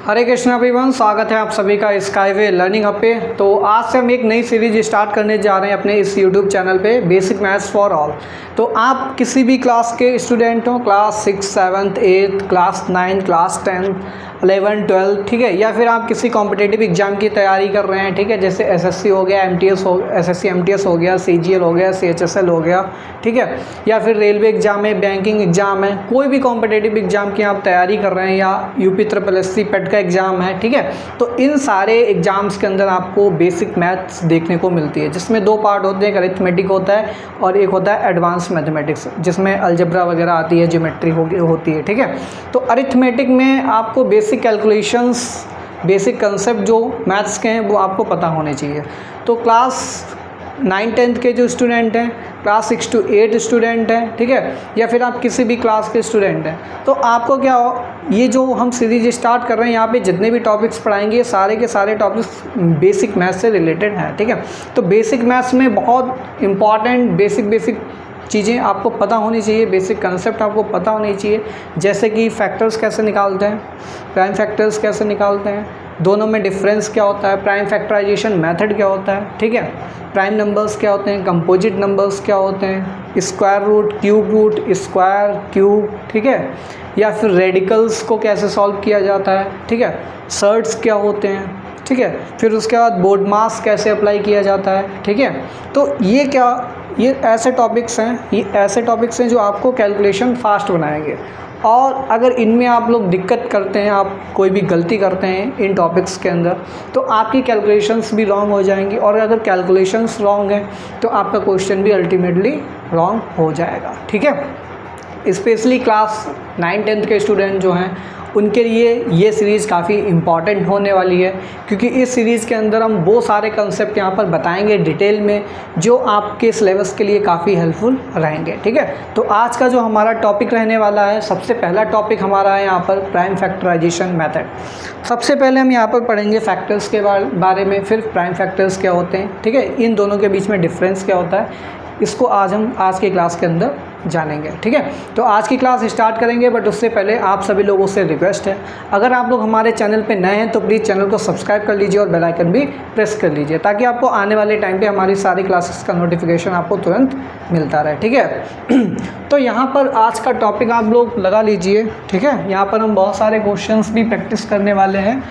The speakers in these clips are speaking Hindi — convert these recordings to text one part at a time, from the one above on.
हरे कृष्णा एवरीवन, स्वागत है आप सभी का स्काईवे लर्निंग हब पे। तो आज से हम एक नई सीरीज स्टार्ट करने जा रहे हैं अपने इस यूट्यूब चैनल पे, बेसिक मैथ्स फॉर ऑल। तो आप किसी भी क्लास के स्टूडेंट हो, क्लास 6, 7, 8, क्लास 9, क्लास 10, 11, 12, ठीक है, या फिर आप किसी कॉम्पिटिटिव एग्जाम की तैयारी कर रहे हैं, ठीक है, जैसे एसएससी हो गया, एसएससी एमटीएस हो गया, सीजीएल हो गया, सीएचएसएल हो गया, ठीक है, या फिर रेलवे एग्जाम है, बैंकिंग एग्जाम है, कोई भी कॉम्पिटिटिव एग्जाम की आप तैयारी कर रहे हैं, या यूपी SSC पेट का एग्जाम है, ठीक है। तो इन सारे एग्जाम्स के अंदर आपको बेसिक मैथ्स देखने को मिलती है, जिसमें दो पार्ट होते हैं, एक अरिथमेटिक होता है और एक होता है एडवांस मैथमेटिक्स, जिसमें अलजेब्रा वगैरह आती है, ज्योमेट्री होती है, ठीक है। तो अरिथमेटिक में आपको बेसिक कैलकुलेशंस, बेसिक कंसेप्ट जो मैथ्स के हैं वो आपको पता होने चाहिए। तो क्लास 9, 10 के जो स्टूडेंट हैं, क्लास 6 to 8 स्टूडेंट हैं, ठीक है, या फिर आप किसी भी क्लास के स्टूडेंट हैं, तो आपको क्या हो, ये जो हम सीरीज स्टार्ट कर रहे हैं, यहाँ पे जितने भी टॉपिक्स पढ़ाएंगे ये सारे के सारे टॉपिक्स बेसिक मैथ्स से रिलेटेड हैं, ठीक है। तो बेसिक मैथ्स में बहुत इंपॉर्टेंट बेसिक चीज़ें आपको पता होनी चाहिए, बेसिक कंसेप्ट आपको पता होनी चाहिए, जैसे कि फैक्टर्स कैसे निकालते हैं, प्राइम फैक्टर्स कैसे निकालते हैं, दोनों में डिफरेंस क्या होता है, प्राइम फैक्टराइजेशन मेथड क्या होता है, ठीक है, प्राइम नंबर्स क्या होते हैं, कंपोजिट नंबर्स क्या होते हैं, square root, cube root, square, cube, ठीक है, या फिर रेडिकल्स को कैसे सॉल्व किया जाता है, ठीक है, सर्ट्स क्या होते हैं, ठीक है, फिर उसके बाद बोर्ड मास कैसे अप्लाई किया जाता है, ठीक है। तो ये ऐसे टॉपिक्स हैं जो आपको कैलकुलेशन फास्ट बनाएंगे। और अगर इनमें आप लोग दिक्कत करते हैं, आप कोई भी गलती करते हैं इन टॉपिक्स के अंदर, तो आपकी कैलकुलेशंस भी रॉन्ग हो जाएंगी, और अगर कैलकुलेशंस रॉन्ग हैं तो आपका क्वेश्चन भी अल्टीमेटली रॉन्ग हो जाएगा, ठीक है। स्पेशली क्लास 9, 10 के स्टूडेंट जो हैं उनके लिए ये सीरीज़ काफ़ी इम्पॉर्टेंट होने वाली है, क्योंकि इस सीरीज़ के अंदर हम वो सारे कंसेप्ट यहाँ पर बताएंगे डिटेल में जो आपके सिलेबस के लिए काफ़ी हेल्पफुल रहेंगे, ठीक है। तो आज का जो हमारा टॉपिक रहने वाला है, सबसे पहला टॉपिक हमारा है यहाँ पर प्राइम फैक्टराइजेशन मेथड। सबसे पहले हम यहाँ पर पढ़ेंगे फैक्टर्स के बारे में, फिर प्राइम फैक्टर्स क्या होते हैं, ठीक है, इन दोनों के बीच में डिफरेंस क्या होता है, इसको हम आज की क्लास के अंदर जानेंगे, ठीक है। तो आज की क्लास स्टार्ट करेंगे, बट उससे पहले आप सभी लोगों से रिक्वेस्ट है, अगर आप लोग हमारे चैनल पे नए हैं तो प्लीज़ चैनल को सब्सक्राइब कर लीजिए और बेल आइकन भी प्रेस कर लीजिए, ताकि आपको आने वाले टाइम पे हमारी सारी क्लासेस का नोटिफिकेशन आपको तुरंत मिलता रहे, ठीक है। तो यहाँ पर आज का टॉपिक आप लोग लगा लीजिए, ठीक है। यहाँ पर हम बहुत सारे क्वेश्चंस भी प्रैक्टिस करने वाले हैं,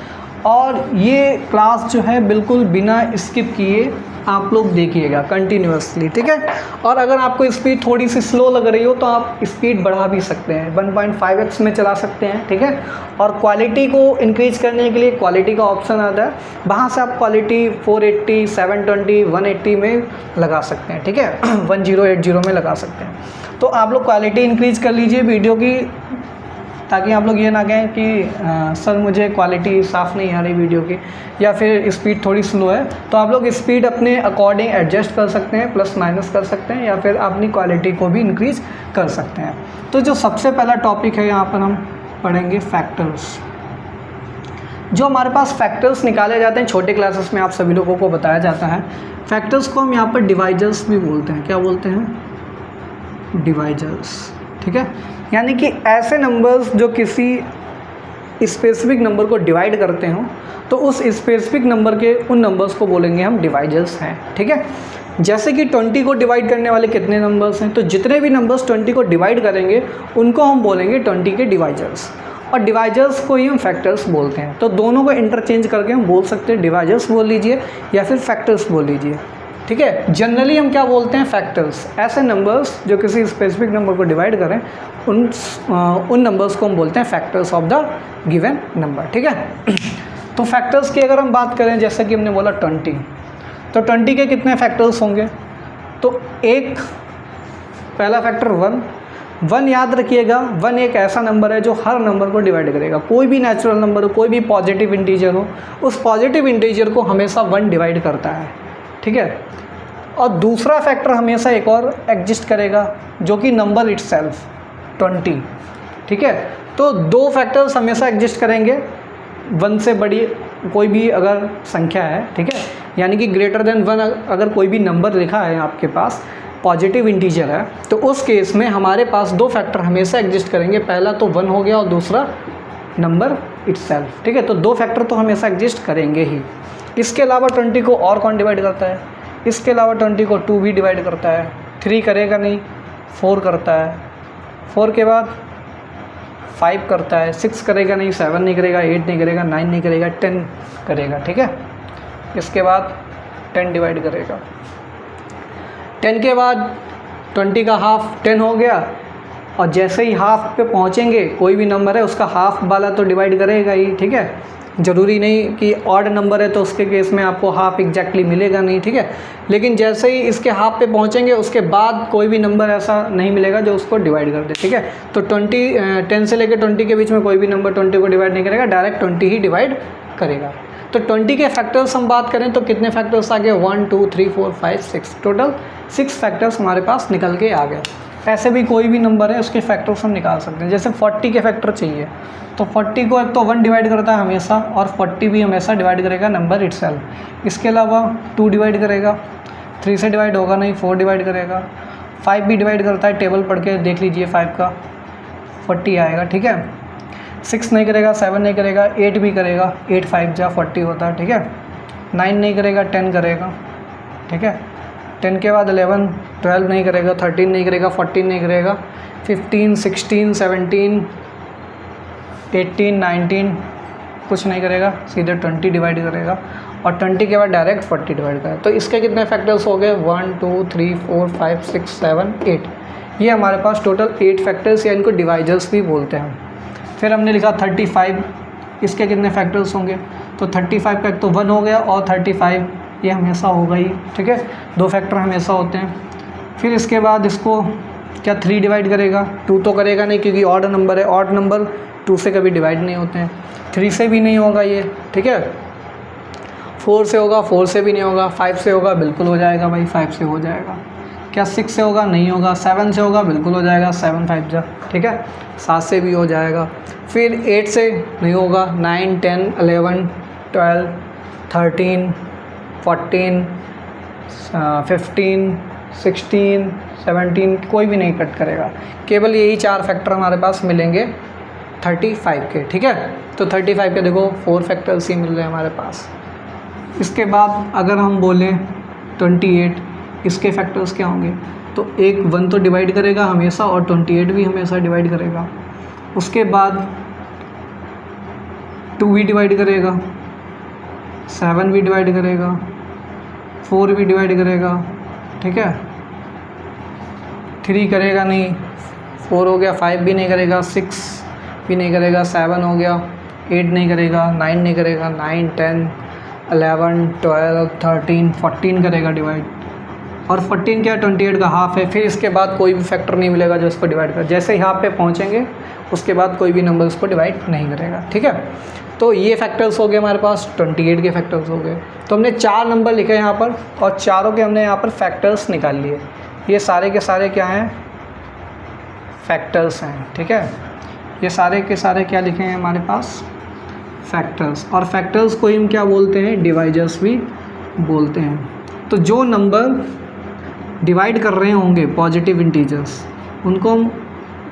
और ये क्लास जो है बिल्कुल बिना स्किप किए आप लोग देखिएगा कंटिन्यूसली, ठीक है। और अगर आपको स्पीड थोड़ी सी स्लो लग रही हो तो आप स्पीड बढ़ा भी सकते हैं, 1.5x में चला सकते हैं, ठीक है। और क्वालिटी को इंक्रीज करने के लिए क्वालिटी का ऑप्शन आता है, वहाँ से आप क्वालिटी 480, 720, 180 में लगा सकते हैं, ठीक है, 1080 में लगा सकते हैं। तो आप लोग क्वालिटी इंक्रीज कर लीजिए वीडियो की, ताकि आप लोग ये ना कहें कि सर मुझे क्वालिटी साफ़ नहीं आ रही वीडियो की, या फिर स्पीड थोड़ी स्लो है। तो आप लोग स्पीड अपने अकॉर्डिंग एडजस्ट कर सकते हैं, प्लस माइनस कर सकते हैं, या फिर अपनी क्वालिटी को भी इंक्रीज़ कर सकते हैं। तो जो सबसे पहला टॉपिक है यहाँ पर हम पढ़ेंगे फैक्टर्स। जो हमारे पास फैक्टर्स निकाले जाते हैं छोटे क्लासेस में, आप सभी लोगों को बताया जाता है, फैक्टर्स को हम यहाँ पर डिवाइजर्स भी बोलते हैं। क्या बोलते हैं? डिवाइजर्स, ठीक है। यानी कि ऐसे नंबर्स जो किसी स्पेसिफिक नंबर को डिवाइड करते हो, तो उस स्पेसिफिक नंबर के उन नंबर्स को बोलेंगे हम डिवाइजर्स हैं, ठीक है। जैसे कि 20 को डिवाइड करने वाले कितने नंबर्स हैं, तो जितने भी नंबर्स 20 को डिवाइड करेंगे उनको हम बोलेंगे 20 के डिवाइजर्स, और डिवाइजर्स को ही हम फैक्टर्स बोलते हैं। तो दोनों को इंटरचेंज करके हम बोल सकते हैं, डिवाइजर्स बोल लीजिए या फिर फैक्टर्स बोल लीजिए, ठीक है। जनरली हम क्या बोलते हैं? फैक्टर्स। ऐसे नंबर्स जो किसी स्पेसिफिक नंबर को डिवाइड करें उन नंबर्स को हम बोलते हैं factors of the given number, ठीक है। तो फैक्टर्स की अगर हम बात करें, जैसे कि हमने बोला 20, तो 20 के कितने फैक्टर्स होंगे? तो एक पहला फैक्टर 1 याद रखिएगा, 1 एक ऐसा नंबर है जो हर नंबर को डिवाइड करेगा। कोई भी नेचुरल नंबर हो, कोई भी पॉजिटिव इंटीजर हो, उस पॉजिटिव इंटीजर को हमेशा 1 डिवाइड करता है, ठीक है। और दूसरा फैक्टर हमेशा एक और एग्जिस्ट करेगा, जो कि नंबर इटसेल्फ 20, ठीक है। तो दो फैक्टर्स हमेशा एग्जिस्ट करेंगे, 1 से बड़ी कोई भी अगर संख्या है, ठीक है, यानी कि ग्रेटर देन 1 अगर कोई भी नंबर लिखा है आपके पास, पॉजिटिव इंटीजर है, तो उस केस में हमारे पास दो फैक्टर हमेशा एग्जिस्ट करेंगे। पहला तो 1 हो गया और दूसरा नंबर इटसेल्फ, ठीक है। तो 2 फैक्टर तो हमेशा एग्जिस्ट करेंगे ही। इसके अलावा 20 को और कौन डिवाइड करता है? इसके अलावा 20 को 2 भी डिवाइड करता है, 3 करेगा नहीं, 4 करता है, 4 के बाद 5 करता है, 6 करेगा नहीं, 7 नहीं करेगा, 8 नहीं करेगा, 9 नहीं करेगा, 10 करेगा, ठीक है। इसके बाद 10 डिवाइड करेगा। 10 के बाद 20 का हाफ 10 हो गया, और जैसे ही हाफ पे पहुंचेंगे कोई भी नंबर है उसका हाफ वाला तो डिवाइड करेगा ही, ठीक है। ज़रूरी नहीं कि ऑड नंबर है तो उसके केस में आपको हाफ एग्जैक्टली मिलेगा नहीं, ठीक है। लेकिन जैसे ही इसके हाफ पे पहुंचेंगे उसके बाद कोई भी नंबर ऐसा नहीं मिलेगा जो उसको डिवाइड कर दे, ठीक है। तो 10 से लेकर 20 के बीच में कोई भी नंबर 20 को डिवाइड नहीं करेगा, डायरेक्ट 20 ही डिवाइड करेगा। तो 20 के फैक्टर्स हम बात करें तो कितने फैक्टर्स आ गए? 1 2 3 4 5 6, टोटल 6 फैक्टर्स हमारे पास निकल के आ गए। ऐसे भी कोई भी नंबर है उसके फैक्टर्स हम निकाल सकते हैं। जैसे 40 के फैक्टर चाहिए तो 40 को एक तो 1 डिवाइड करता है हमेशा, और 40 भी हमेशा डिवाइड करेगा नंबर इटसेल्फ। इसके अलावा 2 डिवाइड करेगा, 3 से डिवाइड होगा नहीं, 4 डिवाइड करेगा, 5 भी डिवाइड करता है, टेबल पढ़ के देख लीजिए 5 का 40 आएगा, ठीक है। 6 नहीं करेगा, 7 नहीं करेगा, 8 भी करेगा, 8 5 जा 40 होता है, ठीक है। 9 नहीं करेगा, 10 करेगा, ठीक है। 10 के बाद 11 12 नहीं करेगा, 13 नहीं करेगा, 14 नहीं करेगा, 15 16 17 18 19 कुछ नहीं करेगा, सीधे 20 डिवाइड करेगा, और 20 के बाद डायरेक्ट 40 डिवाइड करेगा। तो इसके कितने फैक्टर्स हो गए? 1 2 3 4 5 6 7 8। ये हमारे पास टोटल 8 फैक्टर्स, या इनको डिवाइजर्स भी बोलते हैं। फिर हमने लिखा 35, इसके कितने फैक्टर्स होंगे? तो 35 का एक तो 1 हो गया, और 35 ये हमेशा होगा ही, ठीक है। 2 फैक्टर हमेशा होते हैं। फिर इसके बाद इसको क्या 3 डिवाइड करेगा? 2 तो करेगा नहीं क्योंकि ऑड नंबर है, ऑड नंबर 2 से कभी डिवाइड नहीं होते हैं। 3 से भी नहीं होगा ये, ठीक है। 4 से होगा, 4 से भी नहीं होगा। 5 से होगा, बिल्कुल हो जाएगा भाई, 5 से हो जाएगा। क्या 6 से होगा? नहीं होगा। 7 से होगा, बिल्कुल हो जाएगा, 7 5 जा, ठीक है। 7 से भी हो जाएगा। फिर 8 से नहीं होगा, 9 10 11 12 13 14 15 16 17 कोई भी नहीं कट करेगा। केवल यही 4 फैक्टर हमारे पास मिलेंगे 35 के, ठीक है। तो 35 के देखो 4 फैक्टर्स ही मिल रहे हैं हमारे पास। इसके बाद अगर हम बोलें 28, इसके फैक्टर्स क्या होंगे? तो एक 1 तो डिवाइड करेगा हमेशा, और 28 भी हमेशा डिवाइड करेगा। उसके बाद 2 भी डिवाइड करेगा, 7 भी डिवाइड करेगा, 4 भी डिवाइड करेगा, ठीक है। 3 करेगा नहीं, 4 हो गया, 5 भी नहीं करेगा, 6 भी नहीं करेगा, 7 हो गया, 8 नहीं करेगा, 9 नहीं करेगा, 9 10 11 12 13 14 करेगा डिवाइड, और 14 क्या 28 का हाफ है। फिर इसके बाद कोई भी फैक्टर नहीं मिलेगा जो इसको डिवाइड कर। जैसे ही हाफ पे पहुँचेंगे उसके बाद कोई भी नंबर उसको डिवाइड नहीं करेगा, ठीक है। तो ये फैक्टर्स हो गए हमारे पास, 28 के फैक्टर्स हो गए। तो हमने 4 नंबर लिखे यहाँ पर, और चारों के हमने यहाँ पर फैक्टर्स निकाल लिए। ये सारे के सारे क्या हैं? फैक्टर्स हैं, ठीक है। ये सारे के सारे क्या लिखे हैं हमारे पास? फैक्टर्स। और फैक्टर्स को हम क्या बोलते हैं? डिवाइजर्स भी बोलते हैं। तो जो नंबर डिवाइड कर रहे होंगे पॉजिटिव इंटीजर्स, उनको हम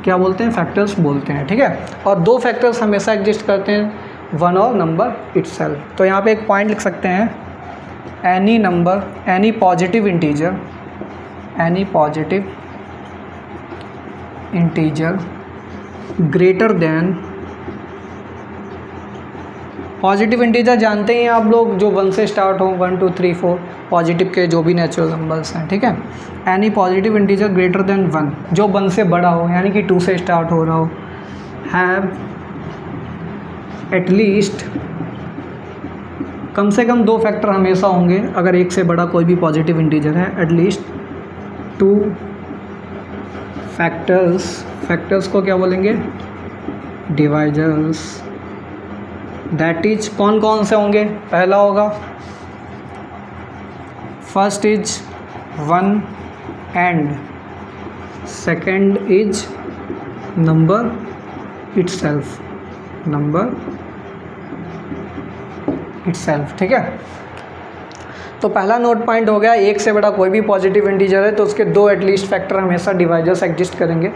क्या बोलते हैं? फैक्टर्स बोलते हैं, ठीक है। और 2 फैक्टर्स हमेशा एग्जिस्ट करते हैं, 1 और नंबर इटसेल्फ। तो यहाँ पे एक पॉइंट लिख सकते हैं, any number, any positive integer, any positive integer greater than, positive integer जानते ही हैं आप लोग, जो 1 से स्टार्ट हो, 1 2 3 4 पॉजिटिव के जो भी नेचुरल नंबर्स हैं, ठीक है। Any positive integer greater than 1, जो 1 से बड़ा हो, यानी कि 2 से स्टार्ट हो रहा हो, हैव एटलीस्ट, कम से कम 2 फैक्टर हमेशा होंगे अगर 1 से बड़ा कोई भी पॉजिटिव इंटीजर है। एटलीस्ट 2 फैक्टर्स, फैक्टर्स को क्या बोलेंगे? डिवाइजर्स। दैट इज कौन कौन से होंगे? पहला होगा first is 1 and second is number itself, number itself, ठीक है। तो पहला नोट पॉइंट हो गया, एक से बड़ा कोई भी पॉजिटिव इंटीजर है तो उसके दो एटलीस्ट फैक्टर हमेशा डिवाइजर्स एग्जिस्ट करेंगे।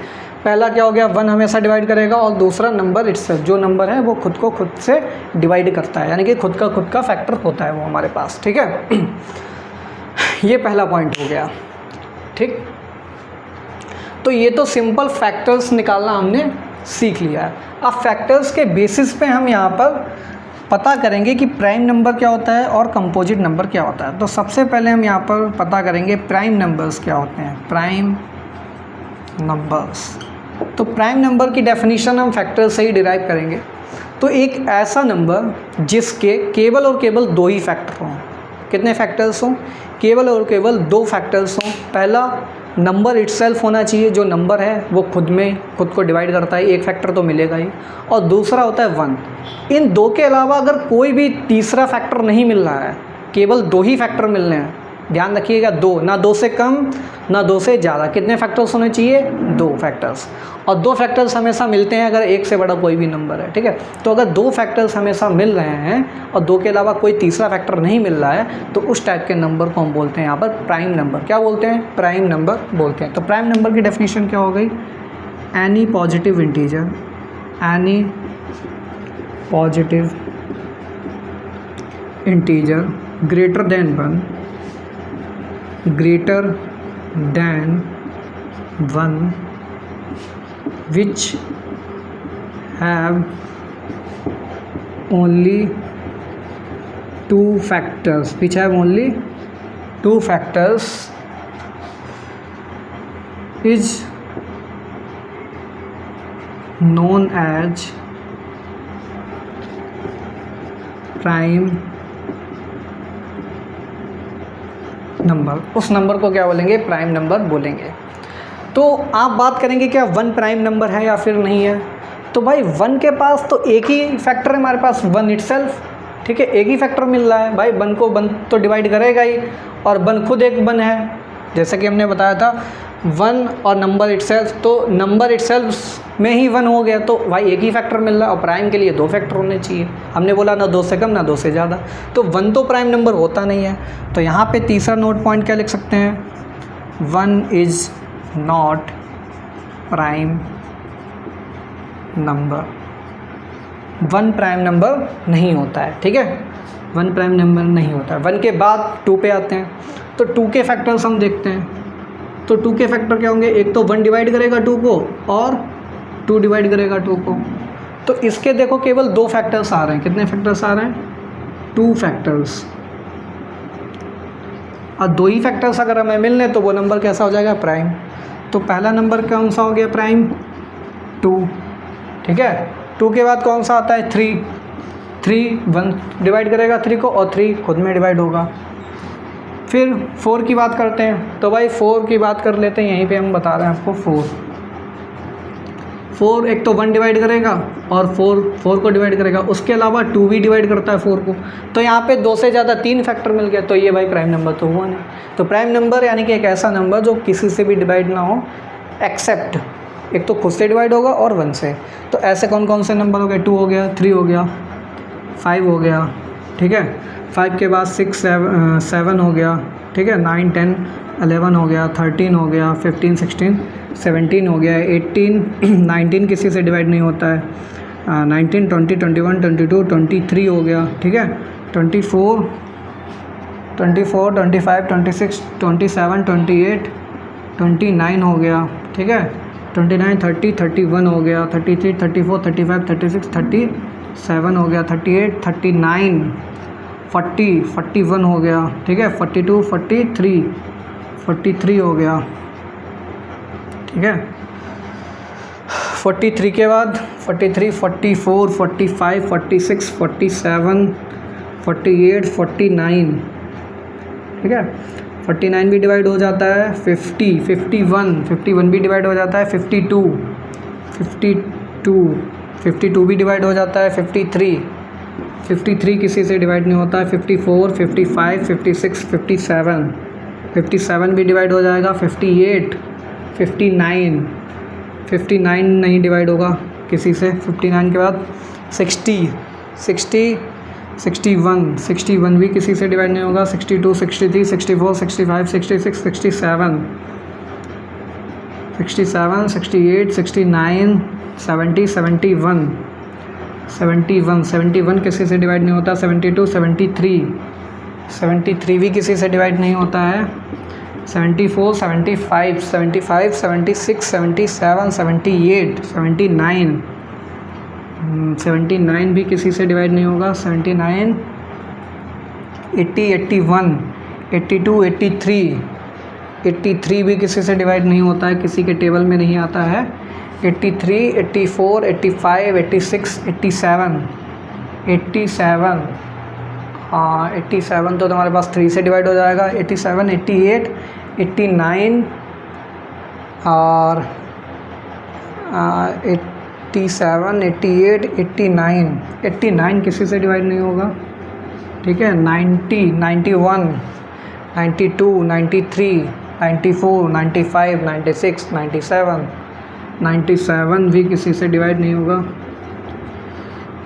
पहला क्या हो गया, 1 हमेशा डिवाइड करेगा, और दूसरा नंबर इटसेल्फ, जो नंबर है वो खुद को खुद से डिवाइड करता है, यानी कि खुद का फैक्टर होता है वो हमारे पास, ठीक है। ये पहला पॉइंट हो गया, ठीक। तो ये तो सिंपल फैक्टर्स निकालना हमने सीख लिया है। अब फैक्टर्स के बेसिस पे हम यहाँ पर पता करेंगे कि प्राइम नंबर क्या होता है और कंपोजिट नंबर क्या होता है। तो सबसे पहले हम यहाँ पर पता करेंगे प्राइम नंबर्स क्या होते हैं, प्राइम नंबर्स। तो प्राइम नंबर की डेफिनेशन हम फैक्टर से ही डिराइव करेंगे। तो एक ऐसा नंबर जिसके केवल और केवल 2 ही फैक्टर हों। कितने फैक्टर्स हों, केवल और केवल 2 फैक्टर्स हों। पहला नंबर इटसेल्फ होना चाहिए, जो नंबर है वो खुद को डिवाइड करता है, एक फैक्टर तो मिलेगा ही, और दूसरा होता है 1। इन 2 के अलावा अगर कोई भी तीसरा फैक्टर नहीं मिल रहा है, केवल 2 ही फैक्टर मिल रहे हैं, ध्यान रखिएगा 2, ना 2 से कम ना 2 से ज़्यादा। कितने फैक्टर्स होने चाहिए, 2 फैक्टर्स, और 2 फैक्टर्स हमेशा मिलते हैं अगर 1 से बड़ा कोई भी नंबर है, ठीक है। तो अगर 2 फैक्टर्स हमेशा मिल रहे हैं और 2 के अलावा कोई तीसरा फैक्टर नहीं मिल रहा है, तो उस टाइप के नंबर को हम बोलते हैं यहाँ पर प्राइम नंबर। क्या बोलते हैं, प्राइम नंबर बोलते हैं। तो प्राइम नंबर की डेफिनेशन क्या हो गई, any positive integer, any positive integer greater than 1, greater than 1 which have only 2 factors, which have only 2 factors is known as prime number. उस नंबर को क्या बोलेंगे, प्राइम नंबर बोलेंगे। तो आप बात करेंगे क्या 1 प्राइम नंबर है या फिर नहीं है। तो भाई 1 के पास तो एक ही फैक्टर है हमारे पास, 1 इटसेल्फ, ठीक है, एक ही फैक्टर मिल रहा है भाई। 1 को 1 तो डिवाइड करेगा ही, और 1 खुद एक 1 है, जैसे कि हमने बताया था 1 और नंबर इटसेल्फ, तो नंबर इटसेल्फ में ही 1 हो गया, तो भाई एक ही फैक्टर मिल रहा है। और प्राइम के लिए 2 फैक्टर होने चाहिए, हमने बोला ना 2 से कम ना 2 से ज़्यादा, तो 1 तो प्राइम नंबर होता नहीं है। तो यहाँ पे तीसरा नोट पॉइंट क्या लिख सकते हैं, 1 is not prime number. 1 prime number नहीं होता है, ठीक है, 1 प्राइम नंबर नहीं होता है। 1 के बाद 2 पे आते हैं, तो 2 के फैक्टर्स हम देखते हैं। तो 2 के फैक्टर क्या होंगे, एक तो 1 डिवाइड करेगा 2 को, और 2 डिवाइड करेगा 2 को। तो इसके देखो केवल 2 फैक्टर्स आ रहे हैं। कितने फैक्टर्स आ रहे हैं, 2 फैक्टर्स। और 2 ही फैक्टर्स अगर हमें मिल रहे तो वो नंबर कैसा हो जाएगा, प्राइम। तो पहला नंबर कौन सा हो गया, प्राइम, 2, ठीक है। 2 के बाद कौन सा आता है, 3, 1 डिवाइड करेगा 3 को, और 3 खुद में डिवाइड होगा। फिर 4 की बात करते हैं, तो भाई 4 की बात कर लेते हैं, यहीं पे हम बता रहे हैं आपको। 4 एक तो 1 डिवाइड करेगा और 4 को डिवाइड करेगा, उसके अलावा 2 भी डिवाइड करता है 4 को। तो यहाँ पे 2 से ज़्यादा 3 फैक्टर मिल गया, तो ये भाई प्राइम नंबर तो हुआ नहीं। तो प्राइम नंबर यानी कि एक ऐसा नंबर जो किसी से भी डिवाइड ना हो, एक्सेप्ट एक तो खुद से डिवाइड होगा और 1 से। तो ऐसे कौन कौन से नंबर हो गए, 2 हो गया, 3 हो गया, 5 हो गया, ठीक है। 5 के बाद 6, 7 हो गया, ठीक है, 9, 10, 11 हो गया, 13 हो गया, 15, 16, 17 हो गया, 18, 19 किसी से डिवाइड नहीं होता है, 19, 20, 21, 22, 23 हो गया, ठीक है, 24, 25, 26, 27, 28, 29 हो गया, ठीक है, 29, 30, 31 हो गया, 33, 34, 35, 36, 37 हो गया, 38, 39, 40, 41 हो गया, ठीक है, 42, 43 हो गया, ठीक है। 43 के बाद 43, 44, 45, 46, 47, 48, 49, ठीक है। 49 भी डिवाइड हो जाता है, 50, 51 भी डिवाइड हो जाता है, 52 भी डिवाइड हो जाता है, 53 किसी से डिवाइड नहीं होता है, 54, 55, 56, 57 भी डिवाइड हो जाएगा, 58, 59 नहीं डिवाइड होगा किसी से। 59 के बाद 60, 61, 61 भी किसी से डिवाइड नहीं होगा। 62, 63, 64, 65, 66, 67, 67, 68, 69, 70, 71, 71, 71 किसी से डिवाइड नहीं होता। 72, 73, 73 भी किसी से डिवाइड नहीं होता है। 74, 75, 75, 76, 77, 78, 79, 79 भी किसी से डिवाइड नहीं होगा। 79, 80, 81, 82, 83, 83 भी किसी से डिवाइड नहीं होता है, किसी के टेबल में नहीं आता है। 83, 84, 85, 86, 87, 87, हाँ 87 तो तुम्हारे पास 3 से डिवाइड हो जाएगा। 87, 88, 89 और 87, 88, 89, 89 किसी से डिवाइड नहीं होगा, ठीक है। 90, 91, 92, 93, 94, 95, 96, 97, 97 भी किसी से डिवाइड नहीं होगा।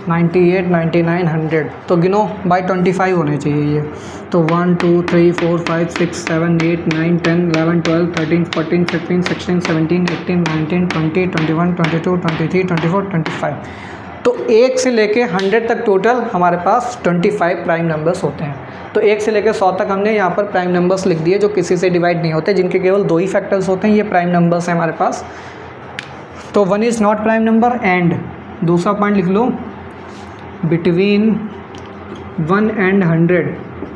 98, 99, 100 तो गिनो बाय 25 होने चाहिए ये। तो 1, 2, 3, 4, 5, 6, 7, 8, 9, 10, 11, 12, 13, 14, 15, 16, 17, 18, 19, 20, 21, 22, 23, 24, 25। तो 1 से लेके 100 तक टोटल हमारे पास 25 प्राइम नंबर्स होते हैं। तो 1 से लेकर 100 तक हमने यहाँ पर प्राइम नंबर्स लिख दिए जो किसी से डिवाइड नहीं होते, जिनके केवल 2 ही फैक्टर्स होते हैं। ये प्राइम नंबर्स हैं हमारे पास। तो 1 is not prime number. And दूसरा पॉइंट लिख लो, बिटवीन 1 and 100,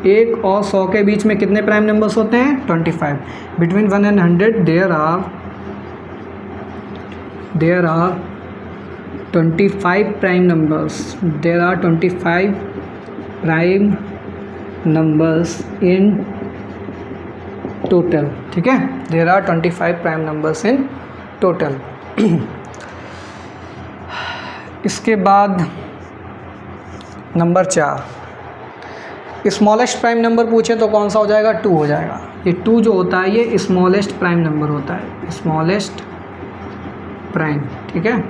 1 और 100 के बीच में कितने प्राइम नंबर्स होते हैं? 25। Between 1 and 100 there are 25 prime numbers. There are 25 prime numbers in total, ठीक है। There are 25 prime numbers in total. इसके बाद नंबर 4, स्मॉलेस्ट प्राइम नंबर पूछे तो कौन सा हो जाएगा? 2 हो जाएगा। ये 2 जो होता है ये स्मॉलेस्ट प्राइम नंबर होता है, स्मॉलेस्ट प्राइम, ठीक है।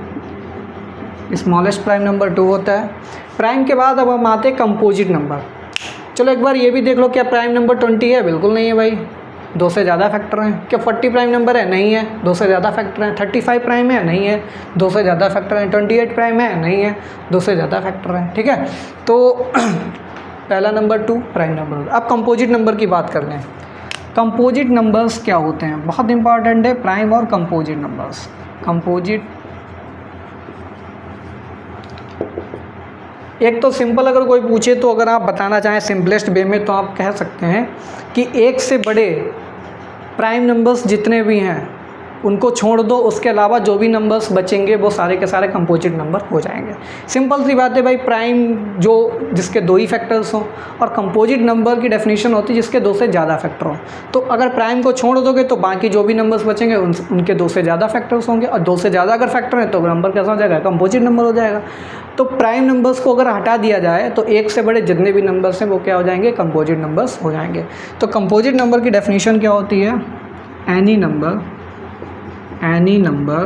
स्मॉलेस्ट प्राइम नंबर 2 होता है। प्राइम के बाद अब हम आते हैं कंपोजिट नंबर। चलो एक बार ये भी देख लो, क्या प्राइम नंबर 20 है? बिल्कुल नहीं है भाई, 2 से ज़्यादा फैक्टर हैं। क्या 40 प्राइम नंबर है? नहीं है, 2 से ज़्यादा फैक्टर हैं। 35 प्राइम है? नहीं है, 2 से ज़्यादा फैक्टर हैं। 28 प्राइम है? नहीं है, 2 से ज़्यादा फैक्टर हैं, ठीक है। तो पहला नंबर 2 प्राइम नंबर। अब कंपोजिट नंबर की बात कर लें। कंपोजिट नंबर्स क्या होते हैं? बहुत इंपॉर्टेंट है प्राइम और कंपोजिट नंबर्स। कंपोजिट, एक तो सिंपल अगर कोई पूछे तो अगर आप बताना चाहें सिंपलेस्ट वे में तो आप कह सकते हैं कि 1 से बड़े प्राइम नंबर्स जितने भी हैं उनको छोड़ दो, उसके अलावा जो भी नंबर्स बचेंगे वो सारे के सारे कंपोजिट नंबर हो जाएंगे। सिंपल सी बात है भाई, प्राइम जो जिसके 2 ही फैक्टर्स हों, और कंपोजिट नंबर की डेफिनेशन होती है जिसके 2 से ज़्यादा फैक्टर हों। तो अगर प्राइम को छोड़ दोगे तो बाकी जो भी नंबर्स बचेंगे उनके 2 से ज़्यादा फैक्टर्स होंगे, और 2 से ज़्यादा अगर फैक्टर है तो नंबर कैसा हो जाएगा? कंपोजिट नंबर हो जाएगा। तो प्राइम नंबर्स को अगर हटा दिया जाए तो 1 से बड़े जितने भी नंबर्स हैं वो क्या हो जाएंगे? कंपोजिट नंबर्स हो जाएंगे। तो कंपोजिट नंबर की डेफिनेशन क्या होती है? Any number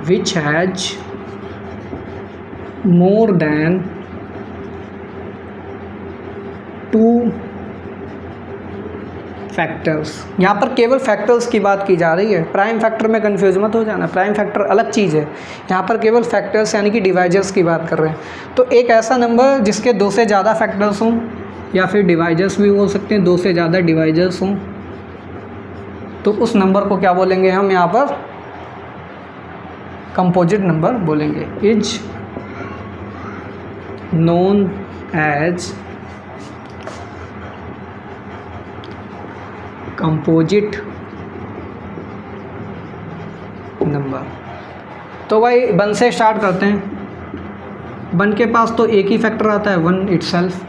which has more than 2 factors. यहाँ पर केवल फैक्टर्स की बात की जा रही है, प्राइम फैक्टर में कंफ्यूज मत हो जाना। प्राइम फैक्टर अलग चीज़ है, यहाँ पर केवल फैक्टर्स यानी कि डिवाइजर्स की बात कर रहे हैं। तो एक ऐसा नंबर जिसके 2 से ज़्यादा फैक्टर्स हों, या फिर डिवाइजर्स भी हो सकते हैं, 2 से ज़्यादा डिवाइजर्स हों, तो उस नंबर को क्या बोलेंगे हम? यहाँ पर कंपोजिट नंबर बोलेंगे। Is known as composite number. तो भाई 1 से स्टार्ट करते हैं। 1 के पास तो एक ही फैक्टर आता है, 1 इटसेल्फ,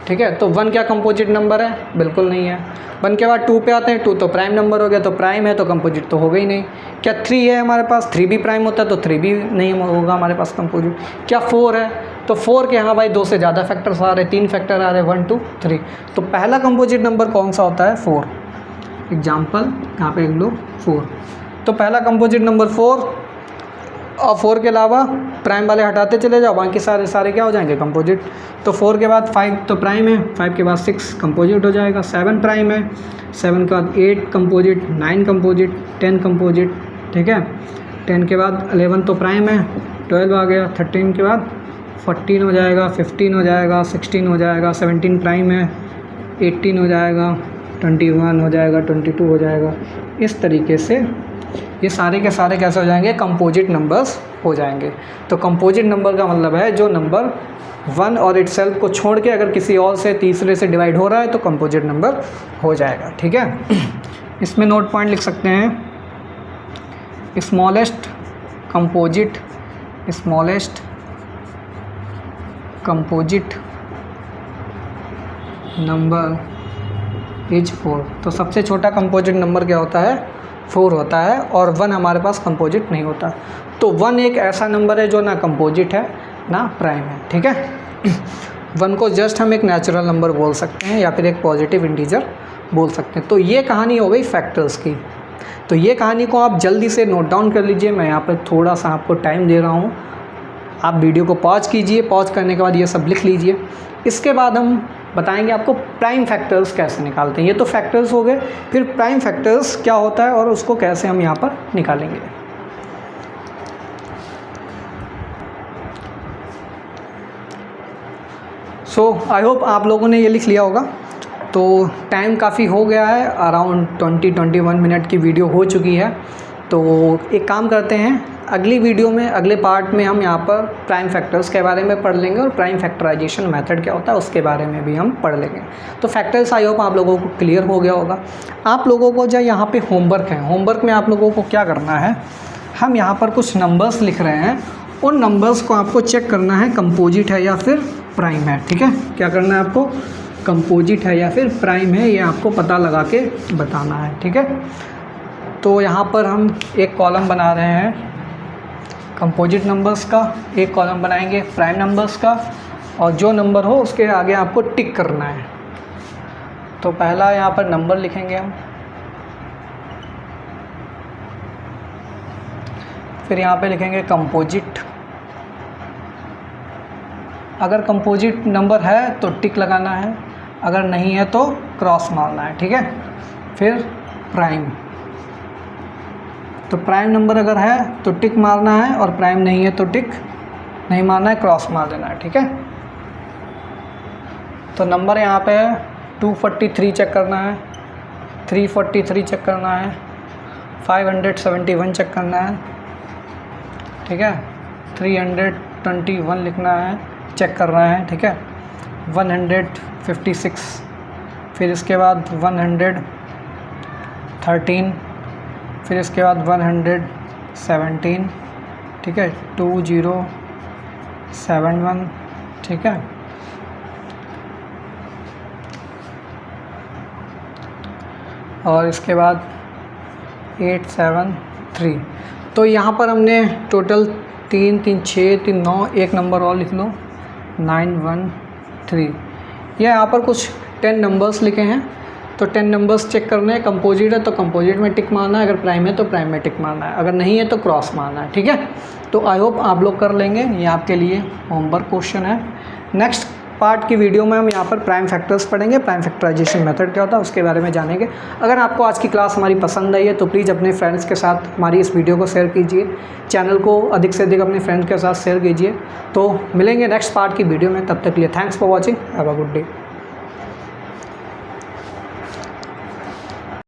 ठीक है। तो 1 क्या कंपोजिट नंबर है? बिल्कुल नहीं है। 1 के बाद 2 पे आते हैं, 2 तो प्राइम नंबर हो गया, तो प्राइम है तो कंपोजिट तो होगा ही नहीं। क्या 3 है हमारे पास? 3 भी प्राइम होता है तो 3 भी नहीं होगा हमारे पास कंपोजिट। क्या 4 है? तो 4 के यहाँ भाई 2 से ज़्यादा फैक्टर्स आ रहे, 3 फैक्टर आ रहे, 1, 2, 3। तो पहला कंपोजिट नंबर कौन सा होता है? 4। एग्जाम्पल यहाँ पे लिख लो 4। तो पहला कंपोजिट नंबर 4, और 4 के अलावा प्राइम वाले हटाते चले जाओ, बाकी सारे क्या हो जाएंगे कंपोजिट। तो 4 के बाद 5 तो प्राइम है, 5 के बाद 6 कंपोजिट हो जाएगा, 7 प्राइम है, 7 के बाद 8 कंपोजिट, 9 कंपोजिट, 10 कंपोजिट, ठीक है। 10 के बाद 11 तो प्राइम है, 12 आ गया, 13 के बाद 14 हो जाएगा, 15 हो जाएगा, 16 हो जाएगा, 17 प्राइम है, 18 हो जाएगा, 21 हो जाएगा, 22 हो जाएगा। इस तरीके से ये सारे के सारे कैसे हो जाएंगे, कंपोजिट नंबर्स हो जाएंगे। तो कंपोजिट नंबर का मतलब है जो नंबर 1 और इटसेल्फ को छोड़ के अगर किसी और से तीसरे से डिवाइड हो रहा है तो कंपोजिट नंबर हो जाएगा, ठीक है। इसमें नोट पॉइंट लिख सकते हैं, स्मॉलेस्ट कंपोजिट नंबर इज 4। तो सबसे छोटा कंपोजिट नंबर क्या होता है, 4 होता है, और 1 हमारे पास कंपोजिट नहीं होता। तो 1 एक ऐसा नंबर है जो ना कंपोजिट है ना प्राइम है, ठीक है। 1 को जस्ट हम एक नेचुरल नंबर बोल सकते हैं या फिर एक पॉजिटिव इंटीजर बोल सकते हैं। तो ये कहानी हो गई फैक्टर्स की। तो ये कहानी को आप जल्दी से नोट डाउन कर लीजिए, मैं यहाँ पर थोड़ा सा आपको टाइम दे रहा हूँ, आप वीडियो को पॉज कीजिए, पॉज करने के बाद ये सब लिख लीजिए। इसके बाद हम बताएंगे आपको प्राइम फैक्टर्स कैसे निकालते हैं। ये तो फैक्टर्स हो गए, फिर प्राइम फैक्टर्स क्या होता है और उसको कैसे हम यहाँ पर निकालेंगे। सो आई होप आप लोगों ने ये लिख लिया होगा। तो टाइम काफ़ी हो गया है, अराउंड 20-21 मिनट की वीडियो हो चुकी है। तो एक काम करते हैं, अगली वीडियो में अगले पार्ट में हम यहाँ पर प्राइम फैक्टर्स के बारे में पढ़ लेंगे और प्राइम फैक्टराइजेशन मेथड क्या होता है उसके बारे में भी हम पढ़ लेंगे। तो फैक्टर्स आई होप आप लोगों को क्लियर हो गया होगा। आप लोगों को जो यहाँ पे होमवर्क है, होमवर्क में आप लोगों को क्या करना है, हम यहाँ पर कुछ नंबर्स लिख रहे हैं, उन नंबर्स को आपको चेक करना है कंपोजिट है या फिर प्राइम है, ठीक है। क्या करना है आपको, कंपोजिट है या फिर प्राइम है, ये आपको पता लगा के बताना है, ठीक है। तो यहाँ पर हम एक कॉलम बना रहे हैं कंपोजिट नंबर्स का, एक कॉलम बनाएंगे प्राइम नंबर्स का, और जो नंबर हो उसके आगे आपको टिक करना है। तो पहला यहाँ पर नंबर लिखेंगे हम, फिर यहाँ पे लिखेंगे कंपोजिट। अगर कंपोजिट नंबर है तो टिक लगाना है, अगर नहीं है तो क्रॉस मारना है, ठीक है। फिर प्राइम, तो प्राइम नंबर अगर है तो टिक मारना है और प्राइम नहीं है तो टिक नहीं मारना है, क्रॉस मार देना है, ठीक है। तो नंबर यहाँ पे है 243 चेक करना है, 343 चेक करना है, 571 चेक करना है, ठीक है। 321 लिखना है, चेक कर रहा है, ठीक है। 156, फिर इसके बाद 113, फिर इसके बाद 117, ठीक है। 2071, ठीक है। और इसके बाद 873। तो यहाँ पर हमने टोटल 3 3 6 3 9, एक नंबर और लिख लो 913। ये यहाँ पर कुछ 10 नंबर्स लिखे हैं, तो 10 नंबर्स चेक करने हैं। कंपोजिट है तो कंपोजिट में टिक मारना है, अगर प्राइम है तो प्राइम में टिक मारना है, अगर नहीं है तो क्रॉस मारना है, ठीक है। तो आई होप आप लोग कर लेंगे, ये आपके लिए होमवर्क क्वेश्चन है। नेक्स्ट पार्ट की वीडियो में हम यहाँ पर प्राइम फैक्टर्स पढ़ेंगे, प्राइम फैक्टराइजेशन मेथड क्या होता है उसके बारे में जानेंगे। अगर आपको आज की क्लास हमारी पसंद आई है तो प्लीज़ अपने फ्रेंड्स के साथ हमारी इस वीडियो को शेयर कीजिए, चैनल को अधिक से अधिक अपने फ्रेंड्स के साथ शेयर कीजिए। तो मिलेंगे नेक्स्ट पार्ट की वीडियो में, तब तक के लिए thanks for watching, have a good day.